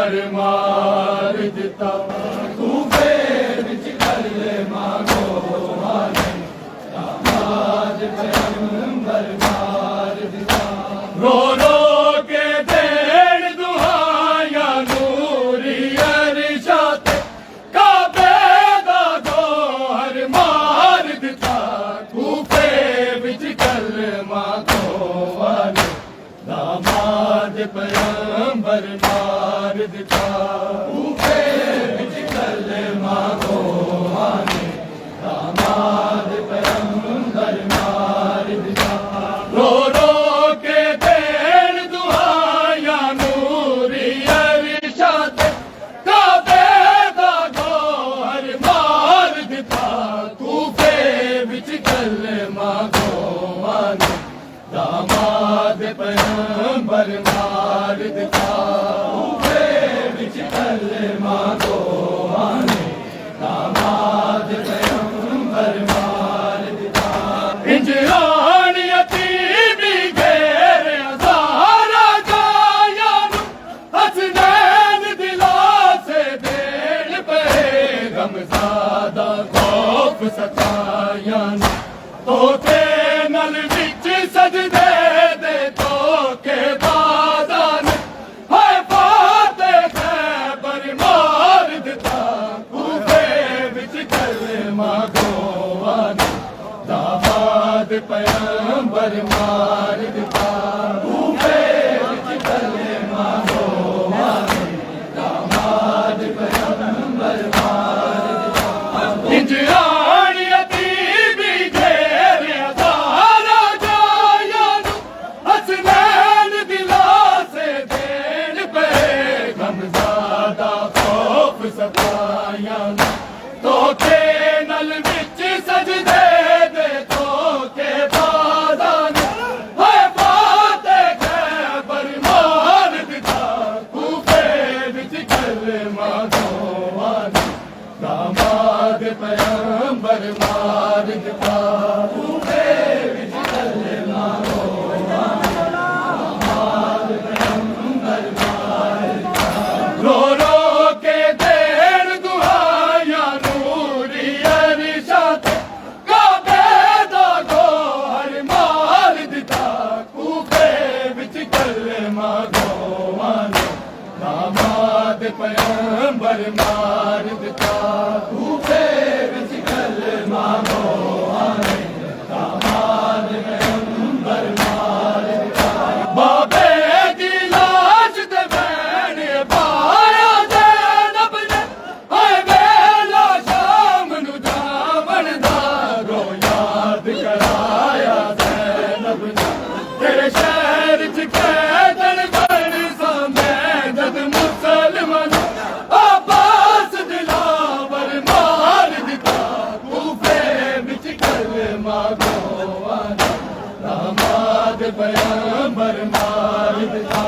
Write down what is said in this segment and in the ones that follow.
پیغمبر مار دتا کوفے وچ کلمہ گو والے داماد پیغمبر مار دتا رو رو کے دین دعائیاں نوری ارشاد کعبے دا گوہر مار دتا کوفے وچ کلمہ گو والے داماد پیغمبر مار دتا کوفے وچ کلمہ گو والے داماد پیغمبر مار دتا رو رو کے دین دعائیاں نوری ارشاد کعبے دا گوہر مار دتا کوفے وچ کلمہ گو والے داماد پیغمبر مار دتا کوفے وچ کلمہ گو والے داماد پیغمبر مار دتا انجان یتیمی گھیر ہزارہ جایاں حسنین دلا سے دین پہ غمزادہ خوف ستایاں توتے نل وچ سجدے دے تو کے بادان ہائے فاتح خیبر مار دتا کوفے وچ کلمہ گو والے داماد پیغمبر مار دتا کوفے وچ کلمہ گو والے داماد پیغمبر مار دتا انجان یتیمی گھیر ہزارہ جایاں حسنین دلا سے دین پہ غمزادہ خوف ستایاں تو کے نل وچ سجدے دے تو کے بادان ہائے فاتح خیبر مار دتا کوفے وچ کلمہ گو والے داماد پیغمبر مار دتا کوفے وچ کلمہ گو والے داماد پیغمبر مار دتا رو رو کے دین دعائیاں نوری ارشاد کعبے دا گوہر مار دتا کوفے وچ کلمہ گو والے داماد پیغمبر مار دتا کوفے وچ کلمہ گو والے داماد پیغمبر مار دتا بابے دی لاش تے بین پایا زینب نے ہائے ویلا شام نو جاون دا رو یاد کرایا زینب نے تیرے شہر چ قیدن بن سامیں جد مسلمان عباس دلاور مار دتا کوفے وچ کلمہ گو والے داماد پیغمبر مار دتا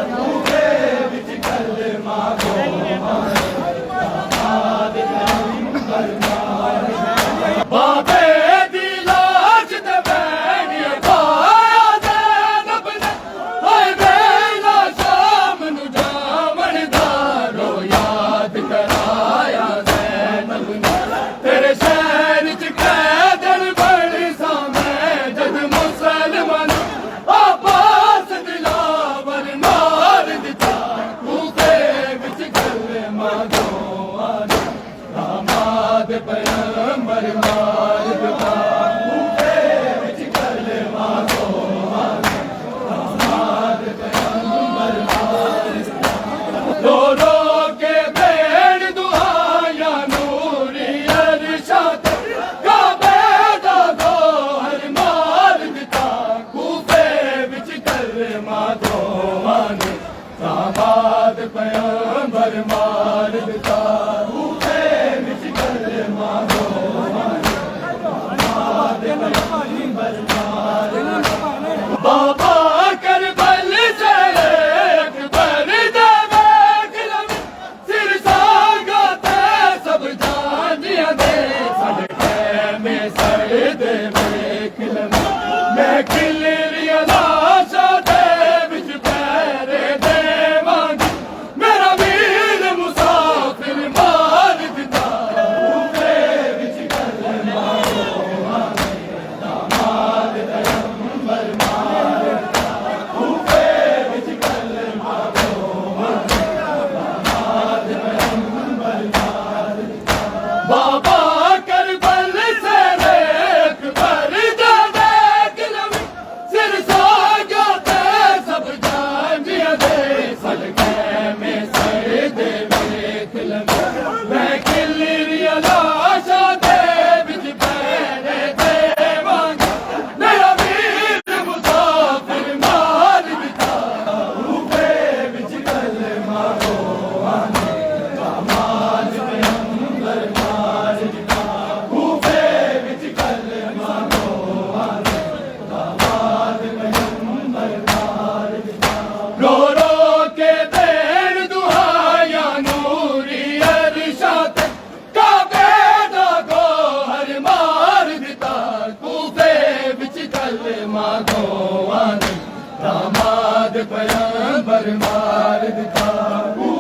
کوفے وچ کلمہ گو والے داماد پیغمبر مار دتا بابے دی لاش تے بین پایا زینب نے ہائے ویلا شام نو جاون دا رو یاد کرایا زینب نے تیرے شہر چ قیدن بڑی سامیں جد مسلمان عباس دلاور مار دتا کوفے وچ کلمہ گو والے داماد پیغمبر مار دتا کوفے وچ کلمہ گو والے داماد پیغمبر مار دتا رو رو کے دین دعائیاں نوری ارشاد کعبے دا گوہر مار دتا کوفے وچ کلمہ گو والے داماد پیغمبر مار دتا کوفے وچ کلمہ گو والے داماد پیغمبر مار دتا بابا کربل سے اکبر دے ویکھ لو سر ساگا تے سب جانیاں دے ساڈے خیمے سڑ دے ویکھ لو میں کلریاں لاشاں دے وچ پیرے دے وانگ میرا ویر پیغمبر مار دتا